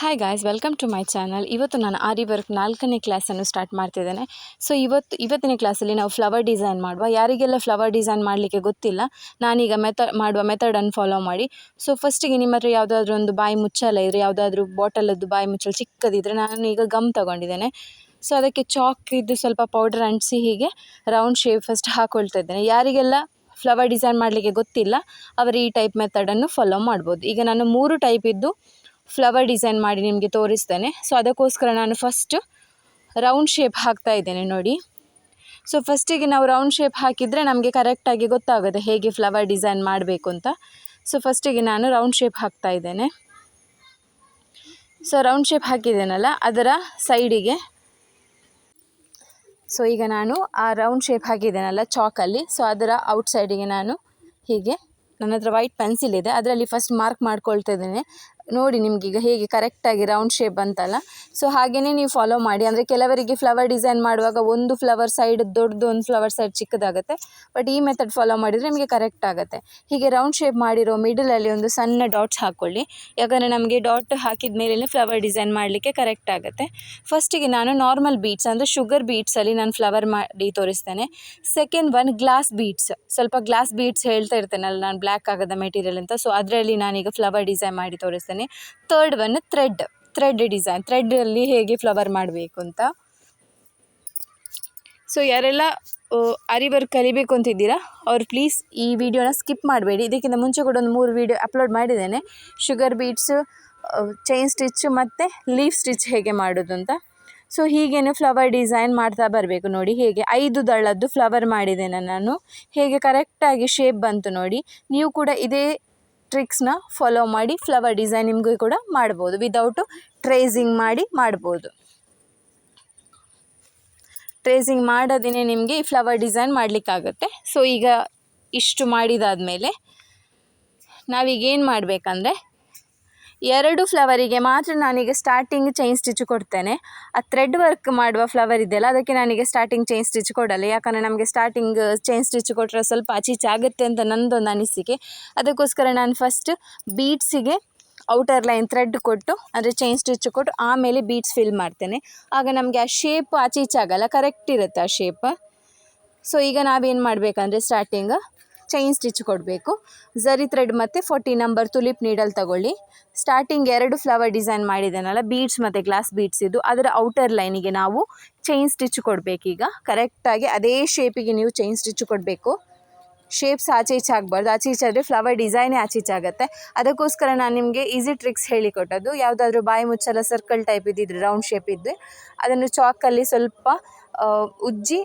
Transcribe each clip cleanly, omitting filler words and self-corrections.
Hi guys, welcome to my channel. ಇವತ್ತು ನಾನು ಆರಿ work 4ನೇ ಕ್ಲಾಸನ್ನು ಸ್ಟಾರ್ಟ್ ಮಾಡ್ತಿದ್ದೇನೆ. ಸೊ ಇವತ್ತಿನ ಕ್ಲಾಸಲ್ಲಿ ನಾವು ಫ್ಲವರ್ ಡಿಸೈನ್ ಮಾಡುವ. ಯಾರಿಗೆಲ್ಲ ಫ್ಲವರ್ ಡಿಸೈನ್ ಮಾಡಲಿಕ್ಕೆ ಗೊತ್ತಿಲ್ಲ, ನಾನೀಗ ಮಾಡುವ ಮೆಥಡನ್ನು ಫಾಲೋ ಮಾಡಿ. ಸೊ ಫಸ್ಟಿಗೆ ನಿಮ್ಮ ಹತ್ರ ಯಾವುದಾದ್ರೂ ಒಂದು ಬಾಯಿ ಮುಚ್ಚಳ ಇದ್ದರೆ, ಯಾವುದಾದ್ರೂ ಬಾಟಲದ್ದು ಬಾಯಿ ಮುಚ್ಚಳ ಚಿಕ್ಕದಿದ್ದರೆ, ನಾನು ಈಗ ಗಮ್ ತಗೊಂಡಿದ್ದೇನೆ. ಸೊ ಅದಕ್ಕೆ ಚಾಕ್ ಇದ್ದು ಸ್ವಲ್ಪ ಪೌಡರ್ ಅಂಟಿಸಿ ಹೀಗೆ ರೌಂಡ್ ಶೇಪ್ ಫಸ್ಟ್ ಹಾಕ್ಕೊಳ್ತಾ ಇದ್ದೇನೆ. ಯಾರಿಗೆಲ್ಲ ಫ್ಲವರ್ ಡಿಸೈನ್ ಮಾಡಲಿಕ್ಕೆ ಗೊತ್ತಿಲ್ಲ ಅವರು ಈ ಟೈಪ್ ಮೆಥಡನ್ನು ಫಾಲೋ ಮಾಡ್ಬೋದು. ಈಗ ನಾನು 3 ಟೈಪ್ ಇದ್ದು ಫ್ಲವರ್ ಡಿಸೈನ್ ಮಾಡಿ ನಿಮಗೆ ತೋರಿಸ್ತೇನೆ. ಸೊ ಅದಕ್ಕೋಸ್ಕರ ನಾನು ಫಸ್ಟ್ ರೌಂಡ್ ಶೇಪ್ ಹಾಕ್ತಾ ಇದ್ದೇನೆ ನೋಡಿ. ಸೊ ಫಸ್ಟಿಗೆ ನಾವು ರೌಂಡ್ ಶೇಪ್ ಹಾಕಿದರೆ ನಮಗೆ ಕರೆಕ್ಟಾಗಿ ಗೊತ್ತಾಗುತ್ತೆ ಹೇಗೆ ಫ್ಲವರ್ ಡಿಸೈನ್ ಮಾಡಬೇಕು ಅಂತ. ಸೊ ಫಸ್ಟಿಗೆ ನಾನು ರೌಂಡ್ ಶೇಪ್ ಹಾಕ್ತಾ ಇದ್ದೇನೆ. ಸೊ ರೌಂಡ್ ಶೇಪ್ ಹಾಕಿದ್ದೇನಲ್ಲ ಅದರ ಸೈಡಿಗೆ, ಸೊ ಈಗ ನಾನು ಆ ರೌಂಡ್ ಶೇಪ್ ಹಾಕಿದ್ದೇನಲ್ಲ ಚಾಕಲ್ಲಿ, ಸೊ ಅದರ ಔಟ್ ಸೈಡಿಗೆ ನಾನು ಹೀಗೆ, ನನ್ನ ಹತ್ರ ವೈಟ್ ಪೆನ್ಸಿಲ್ ಇದೆ, ಅದರಲ್ಲಿ ಫಸ್ಟ್ ಮಾರ್ಕ್ ಮಾಡ್ಕೊಳ್ತಾ ಇದ್ದೇನೆ. ನೋಡಿ ನಿಮಗೀಗ ಹೇಗೆ ಕರೆಕ್ಟಾಗಿ ರೌಂಡ್ ಶೇಪ್ ಬಂತಲ್ಲ. ಸೊ ಹಾಗೆಯೇ ನೀವು ಫಾಲೋ ಮಾಡಿ. ಅಂದರೆ ಕೆಲವರಿಗೆ ಫ್ಲವರ್ ಡಿಸೈನ್ ಮಾಡುವಾಗ ಒಂದು ಫ್ಲವರ್ ಸೈಡ್ ದೊಡ್ಡದು, ಒಂದು ಫ್ಲವರ್ ಸೈಡ್ ಚಿಕ್ಕದಾಗುತ್ತೆ. ಬಟ್ ಈ ಮೆಥಡ್ ಫಾಲೋ ಮಾಡಿದರೆ ನಿಮಗೆ ಕರೆಕ್ಟ್ ಆಗುತ್ತೆ. ಹೀಗೆ ರೌಂಡ್ ಶೇಪ್ ಮಾಡಿರೋ ಮಿಡಲಲ್ಲಿ ಒಂದು ಸಣ್ಣ ಡಾಟ್ಸ್ ಹಾಕ್ಕೊಳ್ಳಿ, ಯಾಕಂದರೆ ನಮಗೆ ಡಾಟ್ ಹಾಕಿದ ಮೇಲೆ ಫ್ಲವರ್ ಡಿಸೈನ್ ಮಾಡಲಿಕ್ಕೆ ಕರೆಕ್ಟ್ ಆಗುತ್ತೆ. ಫಸ್ಟಿಗೆ ನಾನು ನಾರ್ಮಲ್ ಬೀಡ್ಸ್ ಅಂದರೆ ಶುಗರ್ ಬೀಡ್ಸಲ್ಲಿ ನಾನು ಫ್ಲವರ್ ಮಾಡಿ ತೋರಿಸ್ತೇನೆ. ಸೆಕೆಂಡ್ ಒನ್ ಗ್ಲಾಸ್ ಬೀಡ್ಸ್, ಸ್ವಲ್ಪ ಗ್ಲಾಸ್ ಬೀಡ್ಸ್ ಹೇಳ್ತಾ ಇರ್ತೇನಲ್ಲ ನಾನು, ಬ್ಲ್ಯಾಕ್ ಆಗದ ಮೆಟೀರಿಯಲ್ ಅಂತ. ಸೊ ಅದರಲ್ಲಿ ನಾನೀಗ ಫ್ಲವರ್ ಡಿಸೈನ್ ಮಾಡಿ ತೋರಿಸ್ತೇನೆ. ಥರ್ಡ್ ಒನ್ ಥ್ರೆಡ್ ಡಿಸೈನ್, ಥ್ರೆಡ್ಡಲ್ಲಿ ಹೇಗೆ ಫ್ಲವರ್ ಮಾಡಬೇಕು ಅಂತ. ಸೊ ಯಾರೆಲ್ಲ ಆರಿ ವರ್ಕ್ ಕಲಿಬೇಕು ಅಂತಿದ್ದೀರಾ ಅವರು ಪ್ಲೀಸ್ ಈ ವಿಡಿಯೋನ ಸ್ಕಿಪ್ ಮಾಡಬೇಡಿ. ಇದಕ್ಕಿಂತ ಮುಂಚೆ ಕೂಡ ಒಂದು 3 ವಿಡಿಯೋ ಅಪ್ಲೋಡ್ ಮಾಡಿದ್ದೇನೆ, ಶುಗರ್ ಬೀಡ್ಸ್, ಚೈನ್ ಸ್ಟಿಚ್ ಮತ್ತು ಲೀಫ್ ಸ್ಟಿಚ್ ಹೇಗೆ ಮಾಡೋದು ಅಂತ. ಸೊ ಹೀಗೇನೆ ಫ್ಲವರ್ ಡಿಸೈನ್ ಮಾಡ್ತಾ ಬರಬೇಕು. ನೋಡಿ ಹೇಗೆ 5 ದಳದ್ದು ಫ್ಲವರ್ ಮಾಡಿದ್ದೇನೆ ನಾನು, ಹೇಗೆ ಕರೆಕ್ಟಾಗಿ ಶೇಪ್ ಬಂತು ನೋಡಿ. ನೀವು ಕೂಡ ಇದೇ ಟ್ರಿಕ್ಸ್ನ ಫಾಲೋ ಮಾಡಿ ಫ್ಲವರ್ ಡಿಸೈನ್ ನಿಮಗೂ ಕೂಡ ಮಾಡ್ಬೋದು, ವಿದೌಟು ಟ್ರೇಸಿಂಗ್ ಮಾಡಿ ಮಾಡ್ಬೋದು. ಟ್ರೇಸಿಂಗ್ ಮಾಡೋದೇ ನಿಮಗೆ ಈ ಫ್ಲವರ್ ಡಿಸೈನ್ ಮಾಡಲಿಕ್ಕಾಗುತ್ತೆ. ಸೊ ಈಗ ಇಷ್ಟು ಮಾಡಿದಾದಮೇಲೆ ನಾವೀಗ ಏನು ಮಾಡಬೇಕಂದ್ರೆ, 2 ಫ್ಲವರಿಗೆ ಮಾತ್ರ ನಾನೀಗ ಸ್ಟಾರ್ಟಿಂಗ್ ಚೈನ್ ಸ್ಟಿಚ್ ಕೊಡ್ತೇನೆ. ಆ ಥ್ರೆಡ್ ವರ್ಕ್ ಮಾಡುವ ಫ್ಲವರ್ ಇದೆಯಲ್ಲ ಅದಕ್ಕೆ ನಾನೀಗ ಸ್ಟಾರ್ಟಿಂಗ್ ಚೈನ್ ಸ್ಟಿಚ್ ಕೊಡಲ್ಲ, ಯಾಕಂದರೆ ನಮಗೆ ಸ್ಟಾರ್ಟಿಂಗ್ ಚೈನ್ ಸ್ಟಿಚ್ ಕೊಟ್ಟರೆ ಸ್ವಲ್ಪ ಆಚೀಚೆ ಆಗುತ್ತೆ ಅಂತ ನನ್ನದೊಂದು ಅನಿಸಿಕೆ. ಅದಕ್ಕೋಸ್ಕರ ನಾನು ಫಸ್ಟ್ ಬೀಡ್ಸಿಗೆ ಔಟರ್ ಲೈನ್ ಥ್ರೆಡ್ ಕೊಟ್ಟು, ಅಂದರೆ ಚೈನ್ ಸ್ಟಿಚ್ ಕೊಟ್ಟು ಆಮೇಲೆ ಬೀಡ್ಸ್ ಫಿಲ್ ಮಾಡ್ತೇನೆ. ಆಗ ನಮಗೆ ಆ ಶೇಪ್ ಆಚೀಚೆ ಆಗಲ್ಲ, ಕರೆಕ್ಟ್ ಇರುತ್ತೆ ಆ ಶೇಪ್. ಸೊ ಈಗ ನಾವೇನು ಮಾಡಬೇಕಂದ್ರೆ ಸ್ಟಾರ್ಟಿಂಗ್ ಚೈನ್ ಸ್ಟಿಚ್ ಕೊಡಬೇಕು. ಝರಿ ಥ್ರೆಡ್ ಮತ್ತು 40 ನಂಬರ್ ತುಲಿಪ್ ನೀಡಲ್ ತಗೊಳ್ಳಿ. ಸ್ಟಾರ್ಟಿಂಗ್ 2 ಫ್ಲವರ್ ಡಿಸೈನ್ ಮಾಡಿದ್ದೇನಲ್ಲ ಬೀಡ್ಸ್ ಮತ್ತು ಗ್ಲಾಸ್ ಬೀಡ್ಸ್ ಇದು, ಅದರ ಔಟರ್ ಲೈನಿಗೆ ನಾವು ಚೈನ್ ಸ್ಟಿಚ್ ಕೊಡಬೇಕೀಗ. ಕರೆಕ್ಟಾಗಿ ಅದೇ ಶೇಪಿಗೆ ನೀವು ಚೈನ್ ಸ್ಟಿಚ್ ಕೊಡಬೇಕು. ಶೇಪ್ಸ್ ಆಚೀಚೆ ಆಗಬಾರ್ದು, ಆಚೀಚೆ ಆದರೆ ಫ್ಲವರ್ ಡಿಸೈನೇ ಆಚೀಚೆ ಆಗುತ್ತೆ. ಅದಕ್ಕೋಸ್ಕರ ನಾನು ನಿಮಗೆ ಈಸಿ ಟ್ರಿಕ್ಸ್ ಹೇಳಿಕೊಟ್ಟದ್ದು. ಯಾವುದಾದ್ರೂ ಬಾಯಿ ಮುಚ್ಚಲ ಸರ್ಕಲ್ ಟೈಪ್ ಇದ್ದಿದ್ರೆ, ರೌಂಡ್ ಶೇಪ್ ಇದ್ದರೆ ಅದನ್ನು ಚಾಕಲ್ಲಿ ಸ್ವಲ್ಪ ಉಜ್ಜಿ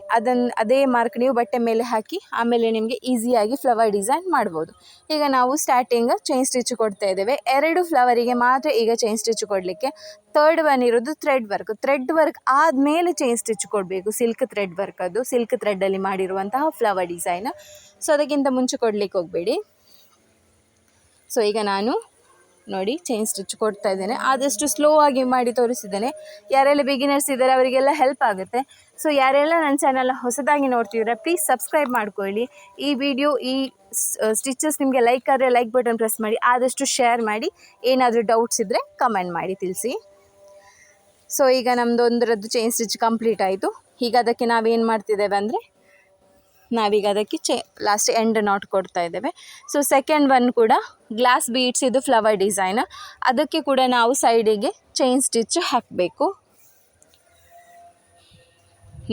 ಅದೇ ಮಾರ್ಕ್ ನೀವು ಬಟ್ಟೆ ಮೇಲೆ ಹಾಕಿ ಆಮೇಲೆ ನಿಮಗೆ ಈಸಿಯಾಗಿ ಫ್ಲವರ್ ಡಿಸೈನ್ ಮಾಡ್ಬೋದು. ಈಗ ನಾವು ಸ್ಟಾರ್ಟಿಂಗ್ ಚೈನ್ ಸ್ಟಿಚ್ ಕೊಡ್ತಾ ಇದ್ದೇವೆ. 2 ಫ್ಲವರಿಗೆ ಮಾತ್ರ ಈಗ ಚೈನ್ ಸ್ಟಿಚ್ ಕೊಡಲಿಕ್ಕೆ. ಥರ್ಡ್ ಒನ್ ಇರೋದು ಥ್ರೆಡ್ ವರ್ಕ್ ಆದಮೇಲೆ ಚೈನ್ ಸ್ಟಿಚ್ ಕೊಡಬೇಕು. ಸಿಲ್ಕ್ ಥ್ರೆಡ್ ವರ್ಕ್, ಅದು ಸಿಲ್ಕ್ ಥ್ರೆಡ್ಡಲ್ಲಿ ಮಾಡಿರುವಂತಹ ಫ್ಲವರ್ ಡಿಸೈನ್. ಸೊ ಅದಕ್ಕಿಂತ ಮುಂಚೆ ಕೊಡಲಿಕ್ಕೆ ಹೋಗಬೇಡಿ. ಸೊ ಈಗ ನಾನು ನೋಡಿ ಚೈನ್ ಸ್ಟಿಚ್ ಕೊಡ್ತಾ ಇದ್ದೇನೆ. ಆದಷ್ಟು ಸ್ಲೋ ಆಗಿ ಮಾಡಿ ತೋರಿಸಿದ್ದೇನೆ. ಯಾರೆಲ್ಲ ಬಿಗಿನರ್ಸ್ ಇದ್ದಾರೆ ಅವರಿಗೆಲ್ಲ ಹೆಲ್ಪ್ ಆಗುತ್ತೆ. ಸೊ ಯಾರೆಲ್ಲ ನನ್ನ ಚಾನಲ್ ಹೊಸದಾಗಿ ನೋಡ್ತಿದ್ರೆ ಪ್ಲೀಸ್ ಸಬ್ಸ್ಕ್ರೈಬ್ ಮಾಡ್ಕೊಳ್ಳಿ. ಈ ವಿಡಿಯೋ, ಈ ಸ್ಟಿಚಸ್ ನಿಮಗೆ ಲೈಕ್ ಆದರೆ ಲೈಕ್ ಬಟನ್ ಪ್ರೆಸ್ ಮಾಡಿ, ಆದಷ್ಟು ಶೇರ್ ಮಾಡಿ. ಏನಾದರೂ ಡೌಟ್ಸ್ ಇದ್ದರೆ ಕಮೆಂಟ್ ಮಾಡಿ ತಿಳಿಸಿ. ಸೊ ಈಗ ನಮ್ಮದು ಒಂದರದ್ದು ಚೈನ್ ಸ್ಟಿಚ್ ಕಂಪ್ಲೀಟ್ ಆಯಿತು. ಈಗ ಅದಕ್ಕೆ ನಾವೇನು ಮಾಡ್ತಿದ್ದೇವೆ ಅಂದರೆ, ನಾವೀಗ ಅದಕ್ಕೆ ಲಾಸ್ಟ್ ಎಂಡ್ ನಾಟ್ ಕೊಡ್ತಾ ಇದ್ದೇವೆ. ಸೊ ಸೆಕೆಂಡ್ ಒನ್ ಕೂಡ ಗ್ಲಾಸ್ ಬೀಡ್ಸ್ ಇದು ಫ್ಲವರ್ ಡಿಸೈನ್, ಅದಕ್ಕೆ ಕೂಡ ನಾವು ಸೈಡಿಗೆ ಚೈನ್ ಸ್ಟಿಚ್ ಹಾಕಬೇಕು.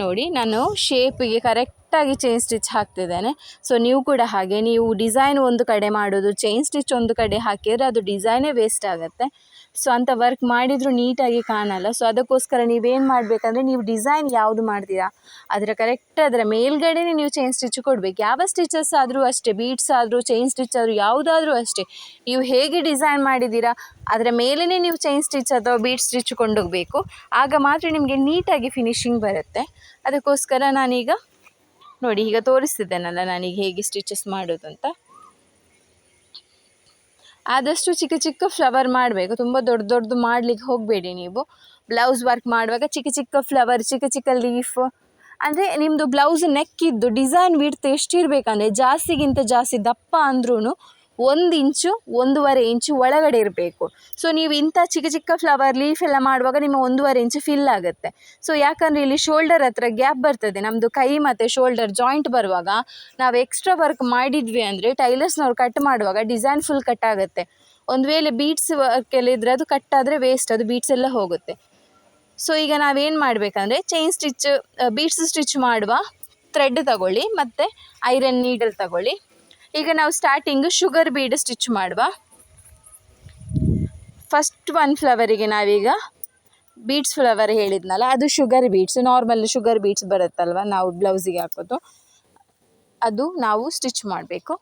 ನೋಡಿ ನಾನು ಶೇಪಿಗೆ ಕರೆಕ್ಟಾಗಿ ಚೈನ್ ಸ್ಟಿಚ್ ಹಾಕ್ತಿದ್ದೇನೆ. ಸೊ ನೀವು ಕೂಡ ಹಾಗೆ, ನೀವು ಡಿಸೈನ್ ಒಂದು ಕಡೆ ಮಾಡೋದು, ಚೈನ್ ಸ್ಟಿಚ್ ಒಂದು ಕಡೆ ಹಾಕಿದರೆ ಅದು ಡಿಸೈನೇ ವೇಸ್ಟ್ ಆಗುತ್ತೆ. ಸೊ ಅಂಥ ವರ್ಕ್ ಮಾಡಿದರೂ ನೀಟಾಗಿ ಕಾಣಲ್ಲ. ಸೊ ಅದಕ್ಕೋಸ್ಕರ ನೀವೇನು ಮಾಡಬೇಕಂದ್ರೆ, ನೀವು ಡಿಸೈನ್ ಯಾವುದು ಮಾಡ್ತೀರಾ ಅದರ ಮೇಲ್ಗಡೆ ನೀವು ಚೈನ್ ಸ್ಟಿಚ್ ಕೊಡಬೇಕು. ಯಾವ ಸ್ಟಿಚಸ್ ಆದರೂ ಅಷ್ಟೇ, ಬೀಡ್ಸ್ ಆದರೂ ಚೈನ್ ಸ್ಟಿಚ್ ಆದರೂ ಯಾವುದಾದ್ರೂ ಅಷ್ಟೇ, ನೀವು ಹೇಗೆ ಡಿಸೈನ್ ಮಾಡಿದ್ದೀರಾ ಅದರ ಮೇಲೇ ನೀವು ಚೈನ್ ಸ್ಟಿಚ್ ಅಥವಾ ಬೀಡ್ ಸ್ಟಿಚ್ ಕೊಂಡೋಗಬೇಕು. ಆಗ ಮಾತ್ರ ನಿಮಗೆ ನೀಟಾಗಿ ಫಿನಿಶಿಂಗ್ ಬರುತ್ತೆ. ಅದಕ್ಕೋಸ್ಕರ ನಾನೀಗ ನೋಡಿ ಈಗ ತೋರಿಸ್ತಿದ್ದೇನಲ್ಲ ನಾನೀಗ ಹೇಗೆ ಸ್ಟಿಚಸ್ ಮಾಡೋದು ಅಂತ. ಆದಷ್ಟು ಚಿಕ್ಕ ಚಿಕ್ಕ ಫ್ಲವರ್ ಮಾಡಬೇಕು, ತುಂಬ ದೊಡ್ಡದು ಮಾಡಲಿಕ್ಕೆ ಹೋಗಬೇಡಿ ನೀವು. ಬ್ಲೌಸ್ ವರ್ಕ್ ಮಾಡುವಾಗ ಚಿಕ್ಕ ಚಿಕ್ಕ ಫ್ಲವರ್, ಚಿಕ್ಕ ಚಿಕ್ಕ ಲೀಫ್, ಅಂದರೆ ನಿಮ್ಮದು ಬ್ಲೌಸ್ ನೆಕ್ಕಿದ್ದು ಡಿಸೈನ್ ವಿಡ್ತ್ ಎಷ್ಟಿರಬೇಕಂದ್ರೆ ಜಾಸ್ತಿಗಿಂತ ಜಾಸ್ತಿ ದಪ್ಪ ಅಂದ್ರೂ 1 ಇಂಚು 1.5 ಇಂಚು ಒಳಗಡೆ ಇರಬೇಕು. ಸೊ ನೀವು ಇಂಥ ಚಿಕ್ಕ ಚಿಕ್ಕ ಫ್ಲವರ್ ಲೀಫ್ ಎಲ್ಲ ಮಾಡುವಾಗ ನಿಮ್ಮ 1.5 ಇಂಚು ಫಿಲ್ ಆಗುತ್ತೆ. ಸೊ ಯಾಕಂದರೆ ಇಲ್ಲಿ ಶೋಲ್ಡರ್ ಹತ್ರ ಗ್ಯಾಪ್ ಬರ್ತದೆ, ನಮ್ಮದು ಕೈ ಮತ್ತು ಶೋಲ್ಡರ್ ಜಾಯಿಂಟ್ ಬರುವಾಗ ನಾವು ಎಕ್ಸ್ಟ್ರಾ ವರ್ಕ್ ಮಾಡಿದ್ವಿ ಅಂದರೆ ಟೈಲರ್ಸ್ನವ್ರು ಕಟ್ ಮಾಡುವಾಗ ಡಿಸೈನ್ ಫುಲ್ ಕಟ್ ಆಗುತ್ತೆ. ಒಂದು ವೇಳೆ ಬೀಡ್ಸ್ ವರ್ಕೆಲ್ಲ ಇದ್ದರೆ ಅದು ಕಟ್ ಆದರೆ ವೇಸ್ಟ್, ಅದು ಬೀಡ್ಸ್ ಎಲ್ಲ ಹೋಗುತ್ತೆ. ಸೊ ಈಗ ನಾವೇನು ಮಾಡಬೇಕಂದ್ರೆ ಚೈನ್ ಸ್ಟಿಚ್ ಬೀಡ್ಸ್ ಸ್ಟಿಚ್ ಮಾಡುವ ಥ್ರೆಡ್ ತಗೊಳ್ಳಿ ಮತ್ತು ಐರನ್ ನೀಡಲ್ ತಗೊಳ್ಳಿ. ಈಗ ನಾವು ಸ್ಟಾರ್ಟಿಂಗು ಶುಗರ್ ಬೀಡ್ ಸ್ಟಿಚ್ ಮಾಡುವ. ಫಸ್ಟ್ 1 ಫ್ಲವರಿಗೆ ನಾವೀಗ ಬೀಡ್ಸ್ ಫ್ಲವರ್ ಹೇಳಿದ್ನಲ್ಲ, ಅದು sugar beads, normal sugar beads ಬರುತ್ತಲ್ವ ನಾವು ಬ್ಲೌಸಿಗೆ ಹಾಕೋದು, ಅದು ನಾವು ಸ್ಟಿಚ್ ಮಾಡಬೇಕು.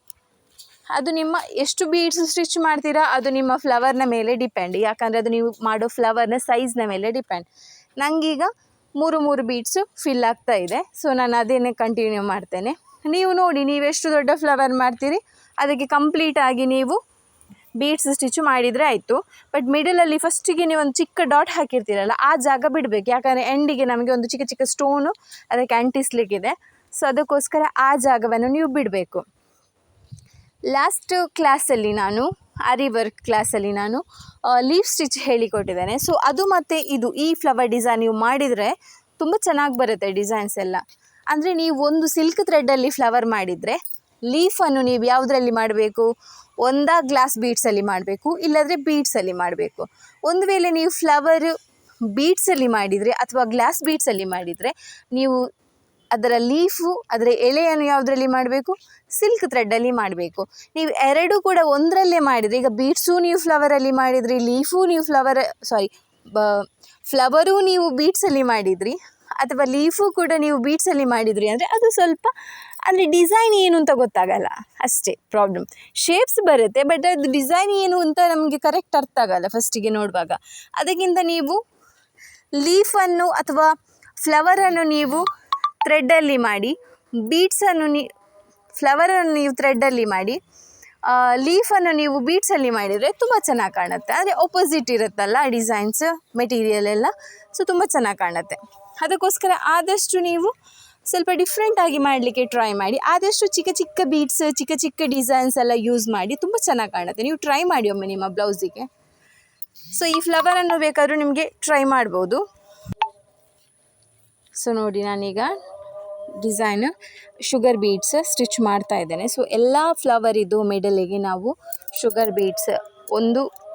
ಅದು ನಿಮ್ಮ ಎಷ್ಟು ಬೀಡ್ಸ್ ಸ್ಟಿಚ್ ಮಾಡ್ತೀರಾ ಅದು ನಿಮ್ಮ ಫ್ಲವರ್ನ ಮೇಲೆ ಡಿಪೆಂಡ್, ಯಾಕಂದರೆ ಅದು ನೀವು ಮಾಡೋ ಫ್ಲವರ್ನ ಸೈಜ್ನ ಮೇಲೆ ಡಿಪೆಂಡ್. ನನಗೀಗ 3 ಬೀಡ್ಸು ಫಿಲ್ ಆಗ್ತಾ ಇದೆ, ಸೊ ನಾನು ಅದೇನೇ ಕಂಟಿನ್ಯೂ ಮಾಡ್ತೇನೆ. ನೀವು ನೋಡಿ, ನೀವು ಎಷ್ಟು ದೊಡ್ಡ ಫ್ಲವರ್ ಮಾಡ್ತೀರಿ ಅದಕ್ಕೆ ಕಂಪ್ಲೀಟಾಗಿ ನೀವು ಬೀಡ್ಸ್ ಸ್ಟಿಚ್ ಮಾಡಿದರೆ ಆಯಿತು. ಬಟ್ ಮಿಡಲಲ್ಲಿ ಫಸ್ಟಿಗೆ ನೀವು ಒಂದು ಚಿಕ್ಕ ಡಾಟ್ ಹಾಕಿರ್ತೀರಲ್ಲ, ಆ ಜಾಗ ಬಿಡಬೇಕು, ಯಾಕಂದರೆ ಎಂಡಿಗೆ ನಮಗೆ ಒಂದು ಚಿಕ್ಕ ಚಿಕ್ಕ ಸ್ಟೋನು ಅದಕ್ಕೆ ಅಂಟಿಸ್ಲಿಕ್ಕಿದೆ. ಸೊ ಅದಕ್ಕೋಸ್ಕರ ಆ ಜಾಗವನ್ನು ನೀವು ಬಿಡಬೇಕು. ಲಾಸ್ಟ್ ಕ್ಲಾಸಲ್ಲಿ ನಾನು ಆರಿ ವರ್ಕ್ ಕ್ಲಾಸಲ್ಲಿ ನಾನು ಲೀಫ್ ಸ್ಟಿಚ್ ಹೇಳಿಕೊಟ್ಟಿದ್ದೇನೆ. ಸೊ ಅದು ಮತ್ತು ಇದು ಈ ಫ್ಲವರ್ ಡಿಸೈನ್ ನೀವು ಮಾಡಿದರೆ ತುಂಬ ಚೆನ್ನಾಗಿ ಬರುತ್ತೆ ಡಿಸೈನ್ಸ್ ಎಲ್ಲ. ಅಂದರೆ ನೀವು ಒಂದು ಸಿಲ್ಕ್ ಥ್ರೆಡ್ಡಲ್ಲಿ ಫ್ಲವರ್ ಮಾಡಿದರೆ ಲೀಫನ್ನು ನೀವು ಯಾವುದರಲ್ಲಿ ಮಾಡಬೇಕು, ಒಂದಾ ಗ್ಲಾಸ್ ಬೀಡ್ಸಲ್ಲಿ ಮಾಡಬೇಕು, ಇಲ್ಲಾಂದರೆ ಬೀಡ್ಸಲ್ಲಿ ಮಾಡಬೇಕು. ಒಂದು ವೇಳೆ ನೀವು ಫ್ಲವರ್ ಬೀಡ್ಸಲ್ಲಿ ಮಾಡಿದರೆ ಅಥವಾ ಗ್ಲಾಸ್ ಬೀಡ್ಸಲ್ಲಿ ಮಾಡಿದರೆ ನೀವು ಅದರ ಲೀಫು ಅದರ ಎಲೆಯನ್ನು ಯಾವುದರಲ್ಲಿ ಮಾಡಬೇಕು, ಸಿಲ್ಕ್ ಥ್ರೆಡ್ಡಲ್ಲಿ ಮಾಡಬೇಕು. ನೀವು ಎರಡೂ ಕೂಡ ಒಂದರಲ್ಲೇ ಮಾಡಿದರೆ, ಈಗ ಬೀಡ್ಸು ನೀವು ಫ್ಲವರಲ್ಲಿ ಮಾಡಿದ್ರಿ, ಲೀಫು ನೀವು ಫ್ಲವರೂ ನೀವು ಬೀಡ್ಸಲ್ಲಿ ಮಾಡಿದ್ರಿ, ಅಥವಾ ಲೀಫು ಕೂಡ ನೀವು ಬೀಡ್ಸಲ್ಲಿ ಮಾಡಿದ್ರಿ ಅಂದರೆ ಅದು ಸ್ವಲ್ಪ ಅಂದರೆ ಡಿಸೈನ್ ಏನು ಅಂತ ಗೊತ್ತಾಗಲ್ಲ, ಅಷ್ಟೇ ಪ್ರಾಬ್ಲಮ್. ಶೇಪ್ಸ್ ಬರುತ್ತೆ, ಬಟ್ ಅದು ಡಿಸೈನ್ ಏನು ಅಂತ ನಮಗೆ ಕರೆಕ್ಟ್ ಅರ್ಥ ಆಗಲ್ಲ ಫಸ್ಟಿಗೆ ನೋಡುವಾಗ. ಅದಕ್ಕಿಂತ ನೀವು ಲೀಫನ್ನು ಅಥವಾ ಫ್ಲವರನ್ನು ನೀವು ಥ್ರೆಡ್ಡಲ್ಲಿ ಮಾಡಿ, ಫ್ಲವರನ್ನು ನೀವು ಥ್ರೆಡ್ಡಲ್ಲಿ ಮಾಡಿ, ಲೀಫನ್ನು ನೀವು ಬೀಡ್ಸಲ್ಲಿ ಮಾಡಿದರೆ ತುಂಬ ಚೆನ್ನಾಗಿ ಕಾಣುತ್ತೆ. ಅಂದರೆ ಆಪೋಸಿಟ್ ಇರುತ್ತಲ್ಲ ಡಿಸೈನ್ಸ್ ಮೆಟೀರಿಯಲ್ ಎಲ್ಲ, ಸೊ ತುಂಬ ಚೆನ್ನಾಗಿ ಕಾಣುತ್ತೆ. ಅದಕ್ಕೋಸ್ಕರ ಆದಷ್ಟು ನೀವು ಸ್ವಲ್ಪ ಡಿಫ್ರೆಂಟಾಗಿ ಮಾಡಲಿಕ್ಕೆ ಟ್ರೈ ಮಾಡಿ. ಆದಷ್ಟು ಚಿಕ್ಕ ಚಿಕ್ಕ ಬೀಡ್ಸ್, ಚಿಕ್ಕ ಚಿಕ್ಕ ಡಿಸೈನ್ಸ್ ಎಲ್ಲ ಯೂಸ್ ಮಾಡಿ, ತುಂಬ ಚೆನ್ನಾಗಿ ಕಾಣುತ್ತೆ. ನೀವು ಟ್ರೈ ಮಾಡಿ ಒಮ್ಮೆ ನಿಮ್ಮ ಬ್ಲೌಸಿಗೆ. ಸೊ ಈ ಫ್ಲವರನ್ನು ಬೇಕಾದರೂ ನಿಮಗೆ ಟ್ರೈ ಮಾಡ್ಬೋದು. ಸೊ ನೋಡಿ, ನಾನೀಗ ಡಿಸೈನ್ ಶುಗರ್ ಬೀಡ್ಸ್ ಸ್ಟಿಚ್ ಮಾಡ್ತಾ ಇದ್ದೇನೆ. ಸೊ ಎಲ್ಲ ಫ್ಲವರಿದ್ದು ಮಿಡಲಿಗೆ ನಾವು ಶುಗರ್ ಬೀಡ್ಸ್,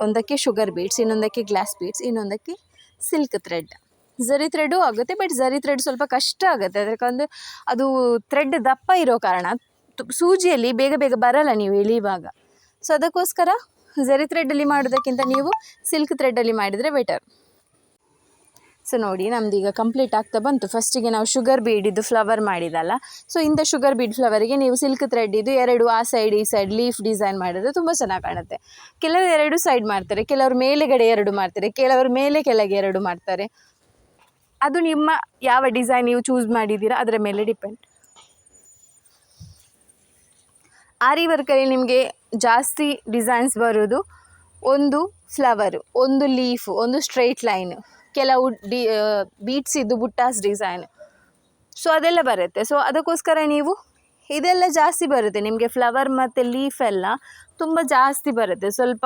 ಒಂದಕ್ಕೆ ಶುಗರ್ ಬೀಡ್ಸ್, ಇನ್ನೊಂದಕ್ಕೆ ಗ್ಲಾಸ್ ಬೀಡ್ಸ್, ಇನ್ನೊಂದಕ್ಕೆ ಸಿಲ್ಕ್ ಥ್ರೆಡ್. ಝರಿ ಥ್ರೆಡ್ಡು ಆಗುತ್ತೆ, ಬಟ್ ಝರಿ ಥ್ರೆಡ್ ಸ್ವಲ್ಪ ಕಷ್ಟ ಆಗುತ್ತೆ, ಯಾಕಂದರೆ ಅದು ಥ್ರೆಡ್ ದಪ್ಪ ಇರೋ ಕಾರಣ ಸೂಜಿಯಲ್ಲಿ ಬೇಗ ಬೇಗ ಬರಲ್ಲ ನೀವು ಎಳೆಯುವಾಗ. ಸೊ ಅದಕ್ಕೋಸ್ಕರ ಝರಿ ಥ್ರೆಡ್ಡಲ್ಲಿ ಮಾಡೋದಕ್ಕಿಂತ ನೀವು ಸಿಲ್ಕ್ ಥ್ರೆಡ್ಡಲ್ಲಿ ಮಾಡಿದರೆ ಬೆಟರ್. ಸೊ ನೋಡಿ, ನಮ್ಮದೀಗ ಕಂಪ್ಲೀಟ್ ಆಗ್ತಾ ಬಂತು. ಫಸ್ಟಿಗೆ ನಾವು ಶುಗರ್ ಬೀಡಿದ್ದು ಫ್ಲವರ್ ಮಾಡಿದಲ್ಲ, ಸೊ ಇಂಥ ಶುಗರ್ ಬೀಡ್ ಫ್ಲವರಿಗೆ ನೀವು ಸಿಲ್ಕ್ ಥ್ರೆಡ್ಡಿದ್ದು 2 ಆ ಸೈಡ್ ಈ ಸೈಡ್ ಲೀಫ್ ಡಿಸೈನ್ ಮಾಡಿದ್ರೆ ತುಂಬ ಚೆನ್ನಾಗಿ ಕಾಣುತ್ತೆ. ಕೆಲವರು 2 ಸೈಡ್ ಮಾಡ್ತಾರೆ, ಕೆಲವರು ಮೇಲೆಗಡೆ 2 ಮಾಡ್ತಾರೆ, ಕೆಲವರು ಮೇಲೆ ಕೆಳಗೆ 2 ಮಾಡ್ತಾರೆ. ಅದು ನಿಮ್ಮ ಯಾವ ಡಿಸೈನ್ ನೀವು ಚೂಸ್ ಮಾಡಿದ್ದೀರಾ ಅದರ ಮೇಲೆ ಡಿಪೆಂಡ್. ಆರಿ ವರ್ಕಲ್ಲಿ ನಿಮಗೆ ಜಾಸ್ತಿ ಡಿಸೈನ್ಸ್ ಬರೋದು ಒಂದು ಫ್ಲವರು, ಒಂದು ಲೀಫು, ಒಂದು ಸ್ಟ್ರೈಟ್ ಲೈನು, ಕೆಲವು ಬೀಟ್ಸ್ ಇದ್ದು ಬುಟ್ಟಾಸ್ ಡಿಸೈನ್, ಸೊ ಅದೆಲ್ಲ ಬರುತ್ತೆ. ಸೊ ಅದಕ್ಕೋಸ್ಕರ ನೀವು ಇದೆಲ್ಲ ಜಾಸ್ತಿ ಬರುತ್ತೆ ನಿಮಗೆ, ಫ್ಲವರ್ ಮತ್ತು ಲೀಫ್ ಎಲ್ಲ ತುಂಬ ಜಾಸ್ತಿ ಬರುತ್ತೆ. ಸ್ವಲ್ಪ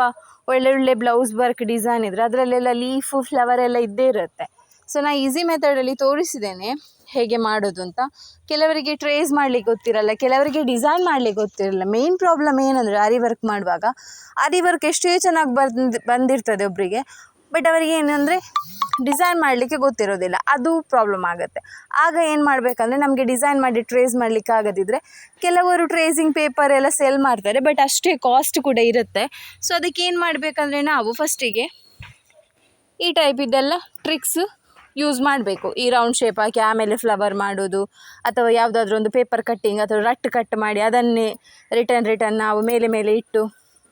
ಒಳ್ಳೆ ಬ್ಲೌಸ್ ವರ್ಕ್ ಡಿಸೈನ್ ಇದ್ದರೆ ಅದರಲ್ಲೆಲ್ಲ ಲೀಫು ಫ್ಲವರ್ ಎಲ್ಲ ಇದ್ದೇ ಇರುತ್ತೆ. ಸೊ ನಾನು ಈಸಿ ಮೆಥಡಲ್ಲಿ ತೋರಿಸಿದ್ದೇನೆ ಹೇಗೆ ಮಾಡೋದು ಅಂತ. ಕೆಲವರಿಗೆ ಟ್ರೇಸ್ ಮಾಡಲಿಕ್ಕೆ ಗೊತ್ತಿರಲ್ಲ, ಕೆಲವರಿಗೆ ಡಿಸೈನ್ ಮಾಡಲಿಕ್ಕೆ ಗೊತ್ತಿರಲ್ಲ. ಮೇನ್ ಪ್ರಾಬ್ಲಮ್ ಏನಂದರೆ ಆರಿ ವರ್ಕ್ ಮಾಡುವಾಗ ಆರಿ ವರ್ಕ್ ಎಷ್ಟೇ ಚೆನ್ನಾಗಿ ಬಂದಿರ್ತದೆ ಒಬ್ಬರಿಗೆ, ಬಟ್ ಅವರಿಗೆ ಏನಂದರೆ ಡಿಸೈನ್ ಮಾಡಲಿಕ್ಕೆ ಗೊತ್ತಿರೋದಿಲ್ಲ, ಅದು ಪ್ರಾಬ್ಲಮ್ ಆಗುತ್ತೆ. ಆಗ ಏನು ಮಾಡಬೇಕಂದ್ರೆ, ನಮಗೆ ಡಿಸೈನ್ ಮಾಡಿ ಟ್ರೇಸ್ ಮಾಡಲಿಕ್ಕೆ ಆಗದಿದ್ದರೆ ಕೆಲವರು ಟ್ರೇಸಿಂಗ್ ಪೇಪರ್ ಎಲ್ಲ ಸೆಲ್ ಮಾಡ್ತಾರೆ, ಬಟ್ ಅಷ್ಟೇ ಕಾಸ್ಟ್ ಕೂಡ ಇರುತ್ತೆ. ಸೊ ಅದಕ್ಕೆ ಏನು ಮಾಡಬೇಕಂದ್ರೆ, ನಾವು ಫಸ್ಟಿಗೆ ಈ ಟೈಪ್ ಇದೆಲ್ಲ ಟ್ರಿಕ್ಸ್ ಯೂಸ್ ಮಾಡಬೇಕು. ಈ ರೌಂಡ್ ಶೇಪ್ ಹಾಕಿ ಆಮೇಲೆ ಫ್ಲವರ್ ಮಾಡೋದು, ಅಥವಾ ಯಾವುದಾದ್ರೂ ಒಂದು ಪೇಪರ್ ಕಟ್ಟಿಂಗ್ ಅಥವಾ ರಟ್ಟು ಕಟ್ ಮಾಡಿ ಅದನ್ನೇ ರಿಟರ್ನ್ ನಾವು ಮೇಲೆ ಇಟ್ಟು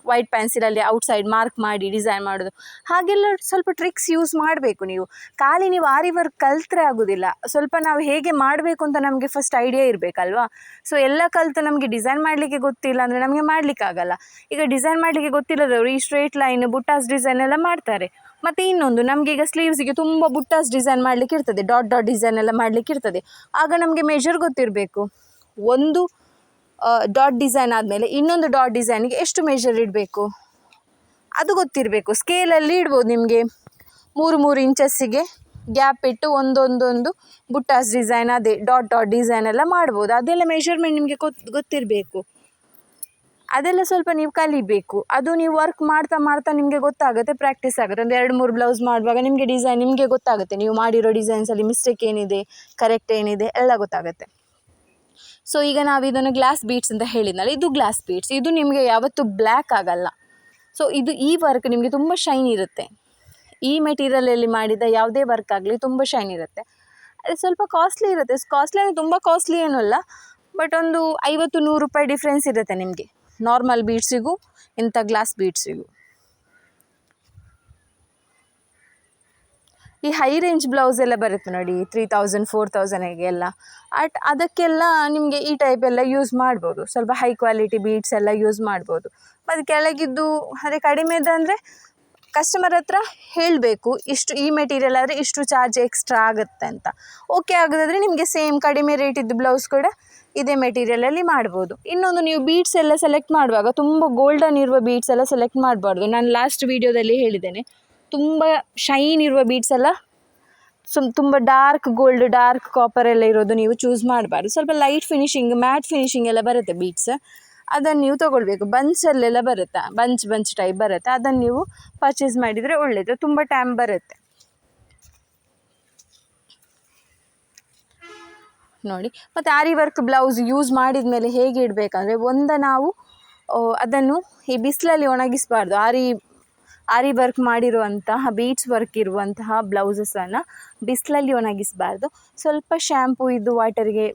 ವೈಟ್ ಪೆನ್ಸಿಲಲ್ಲಿ ಔಟ್ಸೈಡ್ ಮಾರ್ಕ್ ಮಾಡಿ ಡಿಸೈನ್ ಮಾಡೋದು, ಹಾಗೆಲ್ಲ ಸ್ವಲ್ಪ ಟ್ರಿಕ್ಸ್ ಯೂಸ್ ಮಾಡಬೇಕು. ನೀವು ಖಾಲಿ ನೀವು ಆರಿ ವರ್ಕ್ ಕಲ್ತ್ರೆ ಆಗೋದಿಲ್ಲ, ಸ್ವಲ್ಪ ನಾವು ಹೇಗೆ ಮಾಡಬೇಕು ಅಂತ ನಮಗೆ ಫಸ್ಟ್ ಐಡಿಯಾ ಇರಬೇಕಲ್ವಾ. ಸೊ ಎಲ್ಲ ಕಲಿತು ನಮಗೆ ಡಿಸೈನ್ ಮಾಡಲಿಕ್ಕೆ ಗೊತ್ತಿಲ್ಲ ಅಂದರೆ ನಮಗೆ ಮಾಡಲಿಕ್ಕಾಗಲ್ಲ. ಈಗ ಡಿಸೈನ್ ಮಾಡಲಿಕ್ಕೆ ಗೊತ್ತಿಲ್ಲದವರು ಈ ಸ್ಟ್ರೇಟ್ ಲೈನ್ ಬುಟ್ಟಾಸ್ ಡಿಸೈನ್ ಎಲ್ಲ ಮಾಡ್ತಾರೆ. ಮತ್ತು ಇನ್ನೊಂದು, ನಮಗೆ ಈಗ ಸ್ಲೀವ್ಸಿಗೆ ತುಂಬ ಬುಟ್ಟಾಸ್ ಡಿಸೈನ್ ಮಾಡಲಿಕ್ಕೆ ಇರ್ತದೆ, ಡಾಟ್ ಡಿಸೈನ್ ಎಲ್ಲ ಮಾಡಲಿಕ್ಕೆ ಇರ್ತದೆ. ಆಗ ನಮಗೆ ಮೆಜರ್ ಗೊತ್ತಿರಬೇಕು. ಒಂದು ಡಾಟ್ ಡಿಸೈನ್ ಆದಮೇಲೆ ಇನ್ನೊಂದು ಡಾಟ್ ಡಿಸೈನಿಗೆ ಎಷ್ಟು ಮೆಷರ್ ಇಡಬೇಕು ಅದು ಗೊತ್ತಿರಬೇಕು. ಸ್ಕೇಲಲ್ಲಿ ಇಡ್ಬೋದು ನಿಮಗೆ 3 ಇಂಚಸ್ಸಿಗೆ ಗ್ಯಾಪ್ ಇಟ್ಟು ಒಂದೊಂದೊಂದು ಬುಟ್ಟಾಸ್ ಡಿಸೈನ್, ಅದೇ ಡಾಟ್ ಡಿಸೈನ್ ಎಲ್ಲ ಮಾಡ್ಬೋದು. ಅದೆಲ್ಲ ಮೆಷರ್ಮೆಂಟ್ ನಿಮಗೆ ಗೊತ್ತಿರಬೇಕು. ಅದೆಲ್ಲ ಸ್ವಲ್ಪ ನೀವು ಕಲಿಬೇಕು. ಅದು ನೀವು ವರ್ಕ್ ಮಾಡ್ತಾ ಮಾಡ್ತಾ ನಿಮಗೆ ಗೊತ್ತಾಗುತ್ತೆ, ಪ್ರಾಕ್ಟೀಸ್ ಆಗುತ್ತೆ. ಒಂದು 2-3 ಬ್ಲೌಸ್ ಮಾಡುವಾಗ ನಿಮಗೆ ಡಿಸೈನ್ ನಿಮಗೆ ಗೊತ್ತಾಗುತ್ತೆ. ನೀವು ಮಾಡಿರೋ ಡಿಸೈನ್ಸಲ್ಲಿ ಮಿಸ್ಟೇಕ್ ಏನಿದೆ, ಕರೆಕ್ಟ್ ಏನಿದೆ ಎಲ್ಲ ಗೊತ್ತಾಗುತ್ತೆ. ಸೊ ಈಗ ನಾವು ಇದನ್ನು ಗ್ಲಾಸ್ ಬೀಡ್ಸ್ ಅಂತ ಹೇಳಿದ್ನಲ್ಲ, ಇದು ಗ್ಲಾಸ್ ಬೀಡ್ಸ್. ಇದು ನಿಮಗೆ ಯಾವತ್ತೂ ಬ್ಲ್ಯಾಕ್ ಆಗಲ್ಲ. ಸೊ ಈ ವರ್ಕ್ ನಿಮಗೆ ತುಂಬ ಶೈನ್ ಇರುತ್ತೆ. ಈ ಮೆಟೀರಿಯಲಲ್ಲಿ ಮಾಡಿದ ಯಾವುದೇ ವರ್ಕ್ ಆಗಲಿ ತುಂಬ ಶೈನ್ ಇರುತ್ತೆ. ಅದು ಸ್ವಲ್ಪ ಕಾಸ್ಟ್ಲಿ ಇರುತ್ತೆ. ಕಾಸ್ಟ್ಲಿ ಅಂದರೆ ತುಂಬ ಕಾಸ್ಟ್ಲಿ ಏನೂ ಅಲ್ಲ, ಬಟ್ ಒಂದು 50-100 ರೂಪಾಯಿ ಡಿಫ್ರೆನ್ಸ್ ಇರುತ್ತೆ ನಿಮಗೆ ನಾರ್ಮಲ್ ಬೀಡ್ಸಿಗೂ ಇಂಥ ಗ್ಲಾಸ್ ಬೀಡ್ಸಿಗೂ. ಈ ಹೈ ರೇಂಜ್ ಬ್ಲೌಸ್ ಎಲ್ಲ ಬರುತ್ತೆ ನೋಡಿ, 3000-4000 ಅದಕ್ಕೆಲ್ಲ ನಿಮಗೆ ಈ ಟೈಪ್ ಎಲ್ಲ ಯೂಸ್ ಮಾಡ್ಬೋದು. ಸ್ವಲ್ಪ ಹೈ ಕ್ವಾಲಿಟಿ ಬೀಡ್ಸ್ ಎಲ್ಲ ಯೂಸ್ ಮಾಡ್ಬೋದು. ಮತ್ತು ಕೆಳಗಿದ್ದು ಅದೇ ಕಡಿಮೆದಂದರೆ ಕಸ್ಟಮರ್ ಹತ್ರ ಹೇಳಬೇಕು, ಇಷ್ಟು ಈ ಮೆಟೀರಿಯಲ್ ಆದರೆ ಇಷ್ಟು ಚಾರ್ಜ್ ಎಕ್ಸ್ಟ್ರಾ ಆಗುತ್ತೆ ಅಂತ. ಓಕೆ ಆಗೋದಾದರೆ ನಿಮಗೆ ಸೇಮ್ ಕಡಿಮೆ ರೇಟಿದ್ದು ಬ್ಲೌಸ್ ಕೂಡ ಇದೇ ಮೆಟೀರಿಯಲಲ್ಲಿ ಮಾಡ್ಬೋದು. ಇನ್ನೊಂದು, ನೀವು ಬೀಡ್ಸ್ ಎಲ್ಲ ಸೆಲೆಕ್ಟ್ ಮಾಡುವಾಗ ತುಂಬ ಗೋಲ್ಡನ್ ಇರುವ ಬೀಡ್ಸ್ ಎಲ್ಲ ಸೆಲೆಕ್ಟ್ ಮಾಡಬಾರ್ದು. ನಾನು ಲಾಸ್ಟ್ ವೀಡಿಯೋದಲ್ಲಿ ಹೇಳಿದ್ದೇನೆ, ತುಂಬ ಶೈನ್ ಇರುವ ಬೀಡ್ಸ್ ಎಲ್ಲ ತುಂಬ ಡಾರ್ಕ್ ಗೋಲ್ಡ್, ಡಾರ್ಕ್ ಕಾಪರ್ ಎಲ್ಲ ಇರೋದು ನೀವು ಚೂಸ್ ಮಾಡಬಾರ್ದು. ಸ್ವಲ್ಪ ಲೈಟ್ ಫಿನಿಶಿಂಗ್, ಮ್ಯಾಟ್ ಫಿನಿಶಿಂಗ್ ಎಲ್ಲ ಬರುತ್ತೆ ಬೀಡ್ಸ್, ಅದನ್ನು ನೀವು ತೊಗೊಳ್ಬೇಕು. ಬಂಚಲ್ಲೆಲ್ಲ ಬರುತ್ತೆ, ಬಂಚ್ ಟೈಪ್ ಬರುತ್ತೆ, ಅದನ್ನು ನೀವು ಪರ್ಚೇಸ್ ಮಾಡಿದರೆ ಒಳ್ಳೆಯದು. ತುಂಬ ಟೈಮ್ ಬರುತ್ತೆ ನೋಡಿ. ಮತ್ತು ಆರಿ ವರ್ಕ್ ಬ್ಲೌಸ್ ಯೂಸ್ ಮಾಡಿದ ಮೇಲೆ ಹೇಗೆ ಇಡಬೇಕಂದ್ರೆ, ನಾವು ಅದನ್ನು ಈ ಬಿಸಿಲಲ್ಲಿ ಒಣಗಿಸಬಾರ್ದು. ಆರಿ ವರ್ಕ್ ಮಾಡಿರುವಂತಹ ಬೀಡ್ಸ್ ವರ್ಕ್ ಇರುವಂತಹ ಬ್ಲೌಸಸನ್ನು ಬಿಸಿಲಲ್ಲಿ ಒಣಗಿಸಬಾರ್ದು. ಸ್ವಲ್ಪ ಶ್ಯಾಂಪು ಇದ್ದು ವಾಟರ್ಗೆ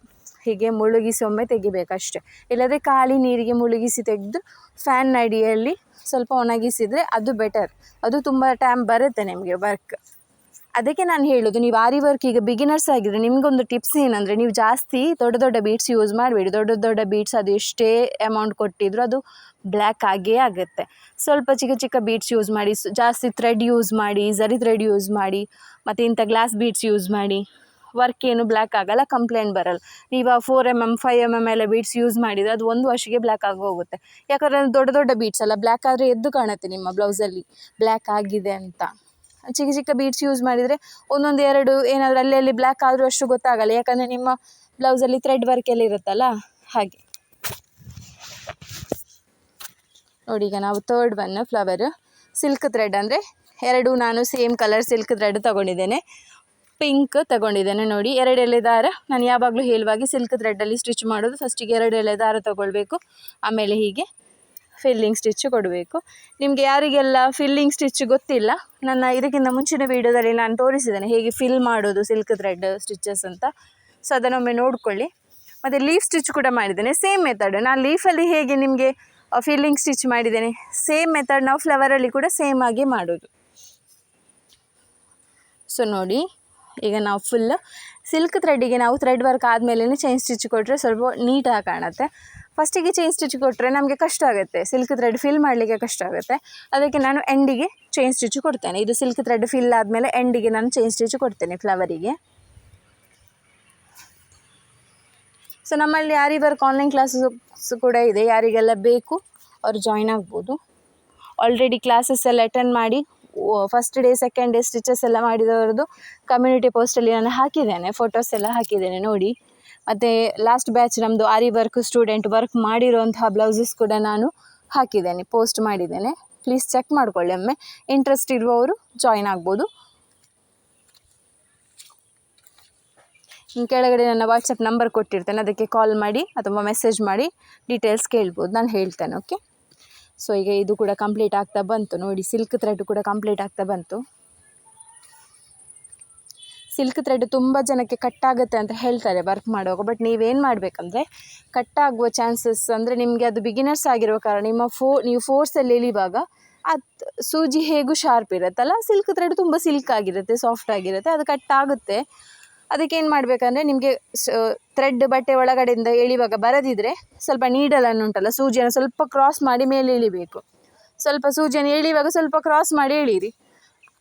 ಹೀಗೆ ಮುಳುಗಿಸಿ ಒಮ್ಮೆ ತೆಗಿಬೇಕಷ್ಟೆ. ಇಲ್ಲದ್ರೆ ಖಾಲಿ ನೀರಿಗೆ ಮುಳುಗಿಸಿ ತೆಗೆದು ಫ್ಯಾನ್ ಅಡಿಯಲ್ಲಿ ಸ್ವಲ್ಪ ಒಣಗಿಸಿದರೆ ಅದು ಬೆಟರ್. ಅದು ತುಂಬ ಟೈಮ್ ಬರುತ್ತೆ ನಿಮಗೆ ವರ್ಕ್. ಅದಕ್ಕೆ ನಾನು ಹೇಳೋದು, ನೀವು ಆರಿ ವರ್ಕ್ ಈಗ ಬಿಗಿನರ್ಸ್ ಆಗಿದ್ರೆ ನಿಮಗೊಂದು ಟಿಪ್ಸ್ ಏನಂದರೆ, ನೀವು ಜಾಸ್ತಿ ದೊಡ್ಡ ಬೀಡ್ಸ್ ಯೂಸ್ ಮಾಡಬೇಡಿ. ದೊಡ್ಡ ಬೀಡ್ಸ್ ಅದು ಎಷ್ಟೇ ಅಮೌಂಟ್ ಕೊಟ್ಟಿದ್ರು ಅದು ಬ್ಲ್ಯಾಕ್ ಆಗೇ ಆಗುತ್ತೆ. ಸ್ವಲ್ಪ ಚಿಕ್ಕ ಬೀಡ್ಸ್ ಯೂಸ್ ಮಾಡಿ, ಜಾಸ್ತಿ ಥ್ರೆಡ್ ಯೂಸ್ ಮಾಡಿ, ಝರಿ ಥ್ರೆಡ್ ಯೂಸ್ ಮಾಡಿ, ಮತ್ತು ಇಂಥ ಗ್ಲಾಸ್ ಬೀಡ್ಸ್ ಯೂಸ್ ಮಾಡಿ. ವರ್ಕ್ ಏನು ಬ್ಲ್ಯಾಕ್ ಆಗಲ್ಲ, ಕಂಪ್ಲೇಂಟ್ ಬರಲ್ಲ. ನೀವು 4mm 5mm ಎಲ್ಲ ಬೀಡ್ಸ್ ಯೂಸ್ ಮಾಡಿದರೆ ಅದು 1 ವರ್ಷಕ್ಕೆ ಬ್ಲ್ಯಾಕ್ ಆಗಿ ಹೋಗುತ್ತೆ. ಯಾಕಂದರೆ ದೊಡ್ಡ ಬೀಡ್ಸ್ ಅಲ್ಲ, ಬ್ಲ್ಯಾಕ್ ಆದರೆ ಎದ್ದು ಕಾಣುತ್ತೆ ನಿಮ್ಮ ಬ್ಲೌಸಲ್ಲಿ ಬ್ಲ್ಯಾಕ್ ಆಗಿದೆ ಅಂತ. ಚಿಕ್ಕ ಬೀಡ್ಸ್ ಯೂಸ್ ಮಾಡಿದರೆ 1-2 ಏನಾದರೂ ಅಲ್ಲಿ ಬ್ಲ್ಯಾಕ್ ಆದರೂ ಅಷ್ಟು ಗೊತ್ತಾಗಲ್ಲ, ಯಾಕಂದರೆ ನಿಮ್ಮ ಬ್ಲೌಸಲ್ಲಿ ಥ್ರೆಡ್ ವರ್ಕ್ ಎಲ್ಲ ಇರುತ್ತಲ್ಲ ಹಾಗೆ. ನೋಡಿ, ಈಗ ನಾವು third one flower silk thread, ಅಂದರೆ 2 ನಾನು ಸೇಮ್ ಕಲರ್ ಸಿಲ್ಕ್ ಥ್ರೆಡ್ ತೊಗೊಂಡಿದ್ದೇನೆ, ಪಿಂಕ್ ತೊಗೊಂಡಿದ್ದೇನೆ. ನೋಡಿ, 2 ಎಳೆ ದಾರ. ನಾನು ಯಾವಾಗಲೂ ಹೇಳುವಾಗೆ ಸಿಲ್ಕ್ ಥ್ರೆಡ್ಡಲ್ಲಿ ಸ್ಟಿಚ್ ಮಾಡೋದು, ಫಸ್ಟಿಗೆ 2 ಎಳೆ ದಾರ ತೊಗೊಳ್ಬೇಕು, ಆಮೇಲೆ ಹೀಗೆ ಫಿಲ್ಲಿಂಗ್ ಸ್ಟಿಚ್ ಕೊಡಬೇಕು. ನಿಮಗೆ ಯಾರಿಗೆಲ್ಲ ಫಿಲ್ಲಿಂಗ್ ಸ್ಟಿಚ್ ಗೊತ್ತಿಲ್ಲ, ನನ್ನ ಇದಕ್ಕಿಂತ ಮುಂಚಿನ ವೀಡಿಯೋದಲ್ಲಿ ನಾನು ತೋರಿಸಿದ್ದೇನೆ ಹೇಗೆ ಫಿಲ್ ಮಾಡೋದು ಸಿಲ್ಕ್ ಥ್ರೆಡ್ ಸ್ಟಿಚಸ್ ಅಂತ. ಸೊ ಅದನ್ನೊಮ್ಮೆ ನೋಡಿಕೊಳ್ಳಿ. ಮತ್ತು ಲೀಫ್ ಸ್ಟಿಚ್ ಕೂಡ ಮಾಡಿದ್ದೇನೆ, ಸೇಮ್ ಮೆಥಡ್. ನಾನು ಲೀಫಲ್ಲಿ ಹೇಗೆ ನಿಮಗೆ ಫಿಲ್ಲಿಂಗ್ ಸ್ಟಿಚ್ ಮಾಡಿದ್ದೇನೆ, ಸೇಮ್ ಮೆಥಡ್ ನಾವು ಫ್ಲವರಲ್ಲಿ ಕೂಡ ಸೇಮ್ ಆಗಿ ಮಾಡೋದು. ಸೊ ನೋಡಿ, ಈಗ ನಾವು ಫುಲ್ ಸಿಲ್ಕ್ ಥ್ರೆಡ್ಡಿಗೆ ನಾವು ಥ್ರೆಡ್ ವರ್ಕ್ ಆದಮೇಲೆ ಚೈನ್ ಸ್ಟಿಚ್ ಕೊಟ್ಟರೆ ಸ್ವಲ್ಪ ನೀಟಾಗಿ ಕಾಣುತ್ತೆ. ಫಸ್ಟಿಗೆ ಚೈನ್ ಸ್ಟಿಚ್ ಕೊಟ್ಟರೆ ನಮಗೆ ಕಷ್ಟ ಆಗುತ್ತೆ, ಸಿಲ್ಕ್ ಥ್ರೆಡ್ ಫಿಲ್ ಮಾಡಲಿಕ್ಕೆ ಕಷ್ಟ ಆಗುತ್ತೆ. ಅದಕ್ಕೆ ನಾನು ಎಂಡಿಗೆ ಚೈನ್ ಸ್ಟಿಚ್ ಕೊಡ್ತೇನೆ. ಇದು ಸಿಲ್ಕ್ ಥ್ರೆಡ್ ಫಿಲ್ ಆದಮೇಲೆ ಎಂಡಿಗೆ ನಾನು ಚೈನ್ ಸ್ಟಿಚ್ ಕೊಡ್ತೇನೆ ಫ್ಲವರಿಗೆ. ಸೊ ನಮ್ಮಲ್ಲಿ ಆರಿ ವರ್ಕ್ ಆನ್ಲೈನ್ ಕ್ಲಾಸಸ್ ಕೂಡ ಇದೆ, ಯಾರಿಗೆಲ್ಲ ಬೇಕು ಅವರು ಜಾಯ್ನ್ ಆಗ್ಬೋದು. ಆಲ್ರೆಡಿ ಕ್ಲಾಸಸ್ ಎಲ್ಲ ಅಟೆಂಡ್ ಮಾಡಿ first day second day stitches ಎಲ್ಲ ಮಾಡಿದವರದ್ದು ಕಮ್ಯುನಿಟಿ ಪೋಸ್ಟಲ್ಲಿ ನಾನು ಹಾಕಿದ್ದೇನೆ, ಫೋಟೋಸ್ ಎಲ್ಲ ಹಾಕಿದ್ದೇನೆ ನೋಡಿ. ಮತ್ತು ಲಾಸ್ಟ್ ಬ್ಯಾಚ್ ನಮ್ಮದು ಆರಿ ವರ್ಕ್ ಸ್ಟೂಡೆಂಟ್ ವರ್ಕ್ ಮಾಡಿರೋಂತಹ ಬ್ಲೌಸಸ್ ಕೂಡ ನಾನು ಹಾಕಿದ್ದೇನೆ, ಪೋಸ್ಟ್ ಮಾಡಿದ್ದೇನೆ. ಪ್ಲೀಸ್ ಚೆಕ್ ಮಾಡ್ಕೊಳ್ಳಿ ಒಮ್ಮೆ. ಇಂಟ್ರೆಸ್ಟ್ ಇರುವವರು ಜಾಯ್ನ್ ಆಗ್ಬೋದು. ಕೆಳಗಡೆ ನನ್ನ ವಾಟ್ಸಪ್ ನಂಬರ್ ಕೊಟ್ಟಿರ್ತೇನೆ, ಅದಕ್ಕೆ ಕಾಲ್ ಮಾಡಿ ಅಥವಾ ಮೆಸೇಜ್ ಮಾಡಿ ಡೀಟೇಲ್ಸ್ ಕೇಳ್ಬೋದು, ನಾನು ಹೇಳ್ತೇನೆ. ಓಕೆ. ಸೊ ಈಗ ಇದು ಕೂಡ ಕಂಪ್ಲೀಟ್ ಆಗ್ತಾ ಬಂತು ನೋಡಿ, ಸಿಲ್ಕ್ ಥ್ರೆಡ್ ಕೂಡ ಕಂಪ್ಲೀಟ್ ಆಗ್ತಾ ಬಂತು. ಸಿಲ್ಕ್ ಥ್ರೆಡ್ ತುಂಬ ಜನಕ್ಕೆ ಕಟ್ಟಾಗುತ್ತೆ ಅಂತ ಹೇಳ್ತಾರೆ ವರ್ಕ್ ಮಾಡುವಾಗ. ಬಟ್ ನೀವೇನು ಮಾಡಬೇಕಂದ್ರೆ, ಕಟ್ಟಾಗುವ ಚಾನ್ಸಸ್ ಅಂದರೆ ನಿಮಗೆ ಅದು ಬಿಗಿನರ್ಸ್ ಆಗಿರೋ ಕಾರಣ ನೀವು ಫೋರ್ಸಲ್ಲಿ ಎಳಿವಾಗ ಅದು ಸೂಜಿ ಹೇಗೂ ಶಾರ್ಪ್ ಇರುತ್ತಲ್ಲ, ಸಿಲ್ಕ್ ಥ್ರೆಡ್ ತುಂಬ ಸಿಲ್ಕ್ ಆಗಿರುತ್ತೆ, ಸಾಫ್ಟ್ ಆಗಿರುತ್ತೆ, ಅದು ಕಟ್ಟಾಗುತ್ತೆ. ಅದಕ್ಕೇನು ಮಾಡಬೇಕಂದ್ರೆ, ನಿಮಗೆ ಥ್ರೆಡ್ ಬಟ್ಟೆ ಒಳಗಡೆಯಿಂದ ಎಳಿವಾಗ ಬರದಿದ್ದರೆ ಸ್ವಲ್ಪ ನೀಡಲನ್ನು ಉಂಟಲ್ಲ, ಸೂಜಿಯನ್ನು ಸ್ವಲ್ಪ ಕ್ರಾಸ್ ಮಾಡಿ ಮೇಲೆ ಎಳಿಬೇಕು. ಸ್ವಲ್ಪ ಸೂಜಿಯನ್ನು ಎಳಿವಾಗ ಸ್ವಲ್ಪ ಕ್ರಾಸ್ ಮಾಡಿ ಎಳೀರಿ.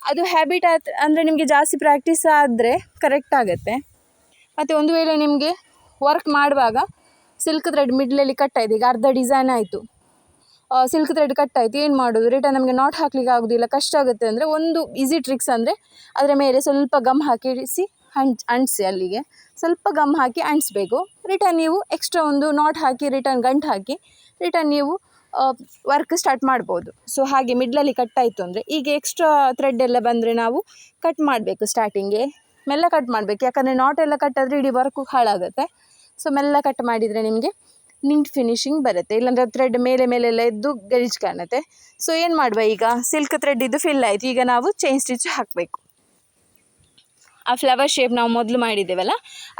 ಅದು ಹ್ಯಾಬಿಟ್ ಅಂದರೆ ನಿಮಗೆ ಜಾಸ್ತಿ ಪ್ರಾಕ್ಟೀಸ್ ಆದರೆ ಕರೆಕ್ಟ್ ಆಗುತ್ತೆ. ಮತ್ತು ಒಂದು ವೇಳೆ ನಿಮಗೆ ವರ್ಕ್ ಮಾಡುವಾಗ ಸಿಲ್ಕ್ ಥ್ರೆಡ್ ಮಿಡ್ಲಲ್ಲಿ ಕಟ್ ಆಯಿತು, ಈಗ ಅರ್ಧ ಡಿಸೈನ್ ಆಯಿತು. ಸಿಲ್ಕ್ ಥ್ರೆಡ್ ಕಟ್ ಆಯಿತು, ಏನು ಮಾಡೋದು, ರಿಟರ್ನ್ ನಮಗೆ ನಾಟ್ ಹಾಕ್ಲಿಕ್ಕೆ ಆಗೋದಿಲ್ಲ, ಕಷ್ಟ ಆಗುತ್ತೆ ಅಂದರೆ ಒಂದು ಈಸಿ ಟ್ರಿಕ್ಸ್ ಅಂದರೆ ಅದರ ಮೇಲೆ ಸ್ವಲ್ಪ ಗಮ್ ಹಾಕಿಸಿ ಅಂಟಿಸಿ, ಅಲ್ಲಿಗೆ ಸ್ವಲ್ಪ ಗಮ್ ಹಾಕಿ ಅಂಟಿಸ್ಬೇಕು. ರಿಟರ್ನ್ ನೀವು ಎಕ್ಸ್ಟ್ರಾ ಒಂದು ನಾಟ್ ಹಾಕಿ ರಿಟರ್ನ್ ಗಂಟು ಹಾಕಿ ರಿಟರ್ನ್ ನೀವು ವರ್ಕ್ ಸ್ಟಾರ್ಟ್ ಮಾಡ್ಬೋದು. ಸೊ ಹಾಗೆ ಮಿಡ್ಲಲ್ಲಿ ಕಟ್ ಆಯಿತು ಅಂದರೆ ಈಗ ಎಕ್ಸ್ಟ್ರಾ ಥ್ರೆಡ್ ಎಲ್ಲ ಬಂದರೆ ನಾವು ಕಟ್ ಮಾಡಬೇಕು. ಸ್ಟಾರ್ಟಿಂಗೆ ಮೆಲ್ಲ ಕಟ್ ಮಾಡಬೇಕು, ಯಾಕಂದರೆ ನಾಟ್ ಎಲ್ಲ ಕಟ್ಟಾದರೆ ಇಡೀ ವರ್ಕು ಹಾಳಾಗುತ್ತೆ. ಸೊ ಮೆಲ್ಲ ಕಟ್ ಮಾಡಿದರೆ ನಿಮಗೆ ನೀಟ್ ಫಿನಿಶಿಂಗ್ ಬರುತ್ತೆ, ಇಲ್ಲಾಂದರೆ ಥ್ರೆಡ್ ಮೇಲೆಲ್ಲ ಎದ್ದು ಗಲೀಜು ಕಾಣುತ್ತೆ. ಸೊ ಏನು ಮಾಡುವ, ಈಗ ಸಿಲ್ಕ್ ಥ್ರೆಡ್ ಇದು ಫಿಲ್ ಆಯಿತು, ಈಗ ನಾವು ಚೈನ್ ಸ್ಟಿಚ್ ಹಾಕಬೇಕು. ಆ ಫ್ಲವರ್ ಶೇಪ್ ನಾವು ಮೊದಲು ಮಾಡಿದ್ದೇವಲ್ಲ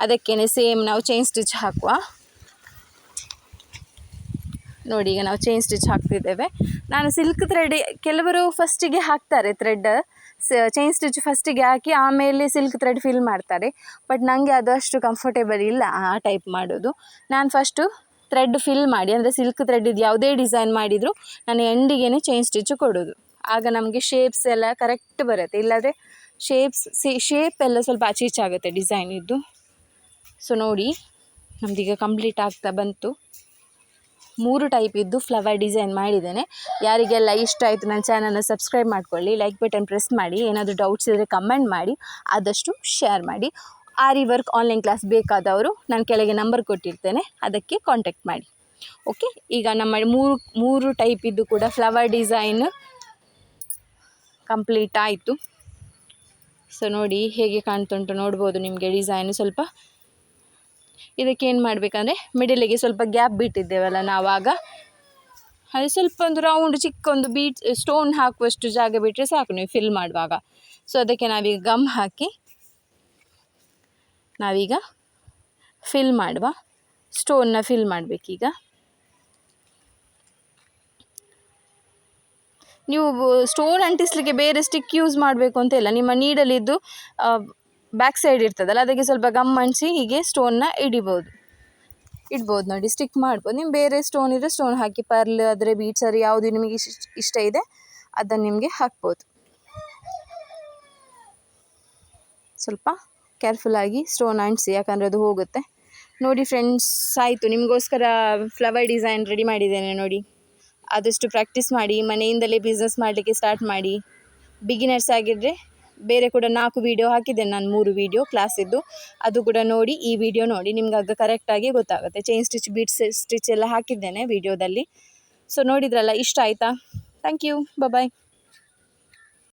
ಅದಕ್ಕೇ ಸೇಮ್ ನಾವು ಚೈನ್ ಸ್ಟಿಚ್ ಹಾಕುವ. ನೋಡಿ, ಈಗ ನಾವು ಚೈನ್ ಸ್ಟಿಚ್ ಹಾಕ್ತಿದ್ದೇವೆ. ನಾನು ಸಿಲ್ಕ್ ಥ್ರೆಡ್, ಕೆಲವರು ಫಸ್ಟಿಗೆ ಹಾಕ್ತಾರೆ ಥ್ರೆಡ್, ಚೈನ್ ಸ್ಟಿಚ್ ಫಸ್ಟಿಗೆ ಹಾಕಿ ಆಮೇಲೆ ಸಿಲ್ಕ್ ಥ್ರೆಡ್ ಫಿಲ್ ಮಾಡ್ತಾರೆ. ಬಟ್ ನನಗೆ ಅದು ಅಷ್ಟು ಕಂಫರ್ಟೇಬಲ್ ಇಲ್ಲ ಆ ಟೈಪ್ ಮಾಡೋದು. ನಾನು ಫಸ್ಟು ಥ್ರೆಡ್ ಫಿಲ್ ಮಾಡಿ, ಅಂದರೆ ಸಿಲ್ಕ್ ಥ್ರೆಡ್ಡಿದ್ದು ಯಾವುದೇ ಡಿಸೈನ್ ಮಾಡಿದರೂ ನಾನು ಎಂಡಿಗೆ ಚೈನ್ ಸ್ಟಿಚ್ ಕೊಡೋದು. ಆಗ ನಮಗೆ ಶೇಪ್ಸ್ ಎಲ್ಲ ಕರೆಕ್ಟ್ ಬರುತ್ತೆ, ಇಲ್ಲಾಂದರೆ ಶೇಪ್ ಎಲ್ಲ ಸ್ವಲ್ಪ ಆಚೆ ಈಚೆ ಆಗುತ್ತೆ ಡಿಸೈನಿದ್ದು. ಸೊ ನೋಡಿ, ನಮ್ಮದೀಗ ಕಂಪ್ಲೀಟ್ ಆಗ್ತಾ ಬಂತು. 3 ಟೈಪ್ ಇದ್ದು ಫ್ಲವರ್ ಡಿಸೈನ್ ಮಾಡಿದ್ದೇನೆ. ಯಾರಿಗೆಲ್ಲ ಇಷ್ಟ ಆಯಿತು ನನ್ನ ಚಾನಲ್ನ ಸಬ್ಸ್ಕ್ರೈಬ್ ಮಾಡ್ಕೊಳ್ಳಿ, ಲೈಕ್ ಬಟನ್ ಪ್ರೆಸ್ ಮಾಡಿ, ಏನಾದರೂ ಡೌಟ್ಸ್ ಇದ್ದರೆ ಕಮೆಂಟ್ ಮಾಡಿ, ಆದಷ್ಟು ಶೇರ್ ಮಾಡಿ. ಆರಿ ವರ್ಕ್ ಆನ್ಲೈನ್ ಕ್ಲಾಸ್ ಬೇಕಾದವರು ನಾನು ಕೆಳಗೆ ನಂಬರ್ ಕೊಟ್ಟಿರ್ತೇನೆ, ಅದಕ್ಕೆ ಕಾಂಟ್ಯಾಕ್ಟ್ ಮಾಡಿ. ಓಕೆ, ಈಗ ನಮ್ಮ ಮೂರು ಟೈಪ್ ಇದ್ದು ಕೂಡ ಫ್ಲವರ್ ಡಿಸೈನ್ ಕಂಪ್ಲೀಟ್ ಆಯಿತು. ಸೊ ನೋಡಿ ಹೇಗೆ ಕಾಣ್ತುಂಟು, ನೋಡ್ಬೋದು ನಿಮಗೆ ಡಿಸೈನು. ಸ್ವಲ್ಪ ಇದಕ್ಕೇನು ಮಾಡಬೇಕಂದ್ರೆ ಮಿಡಲಿಗೆ ಸ್ವಲ್ಪ ಗ್ಯಾಪ್ ಬಿಟ್ಟಿದ್ದೇವಲ್ಲ ನಾವಾಗ, ಅದು ಸ್ವಲ್ಪ ಒಂದು ರೌಂಡ್ ಚಿಕ್ಕೊಂದು ಸ್ಟೋನ್ ಹಾಕುವಷ್ಟು ಜಾಗ ಬಿಟ್ಟರೆ ಸಾಕು ನೀವು ಫಿಲ್ ಮಾಡುವಾಗ. ಸೊ ಅದಕ್ಕೆ ನಾವೀಗ ಗಮ್ ಹಾಕಿ ನಾವೀಗ ಫಿಲ್ ಮಾಡುವ, ಸ್ಟೋನ್ನ ಫಿಲ್ ಮಾಡಬೇಕೀಗ. ನೀವು ಸ್ಟೋನ್ ಅಂಟಿಸಲಿಕ್ಕೆ ಬೇರೆ ಸ್ಟಿಕ್ ಯೂಸ್ ಮಾಡಬೇಕು ಅಂತ ಇಲ್ಲ, ನಿಮ್ಮ ನೀಡಲಿದ್ದು ಬ್ಯಾಕ್ ಸೈಡ್ ಇರ್ತದಲ್ಲ ಅದಕ್ಕೆ ಸ್ವಲ್ಪ ಗಮ್ ಅಂಟಿಸಿ ಹೀಗೆ ಸ್ಟೋನ್ನ ಇಡ್ಬೋದು. ನೋಡಿ, ಸ್ಟಿಕ್ ಮಾಡ್ಬೋದು. ನೀವು ಬೇರೆ ಸ್ಟೋನ್ ಇದ್ದರೆ ಸ್ಟೋನ್ ಹಾಕಿ, ಪರ್ಲ್ ಆದರೆ ಬೀಟ್ಸರಿ ಯಾವುದು ನಿಮಗೆ ಇಷ್ಟ ಇದೆ ಅದನ್ನು ನಿಮಗೆ ಹಾಕ್ಬೋದು. ಸ್ವಲ್ಪ ಕೇರ್ಫುಲ್ಲಾಗಿ ಸ್ಟೋನ್ ಅಂಟಿಸಿ, ಯಾಕಂದರೆ ಅದು ಹೋಗುತ್ತೆ. ನೋಡಿ ಫ್ರೆಂಡ್ಸ್, ಆಯಿತು, ನಿಮಗೋಸ್ಕರ ಫ್ಲವರ್ ಡಿಸೈನ್ ರೆಡಿ ಮಾಡಿದ್ದೇನೆ. ನೋಡಿ, ಆದಷ್ಟು ಪ್ರಾಕ್ಟೀಸ್ ಮಾಡಿ, ಮನೆಯಿಂದಲೇ ಬಿಸ್ನೆಸ್ ಮಾಡಲಿಕ್ಕೆ ಸ್ಟಾರ್ಟ್ ಮಾಡಿ. ಬಿಗಿನರ್ಸ್ ಆಗಿದ್ದರೆ ಬೇರೆ ಕೂಡ 4 ವೀಡಿಯೋ ಹಾಕಿದ್ದೇನೆ ನಾನು, 3 ವೀಡಿಯೋ ಕ್ಲಾಸಿದ್ದು, ಅದು ಕೂಡ ನೋಡಿ. ಈ ವಿಡಿಯೋ ನೋಡಿ, ನಿಮ್ಗೆ ಆಗ ಕರೆಕ್ಟಾಗಿ ಗೊತ್ತಾಗುತ್ತೆ. ಚೈನ್ ಸ್ಟಿಚ್, ಬೀಟ್ ಸ್ಟಿಚ್ ಎಲ್ಲ ಹಾಕಿದ್ದೇನೆ ವಿಡಿಯೋದಲ್ಲಿ. ಸೊ ನೋಡಿದ್ರಲ್ಲ, ಇಷ್ಟ ಆಯಿತಾ? Thank you, bye.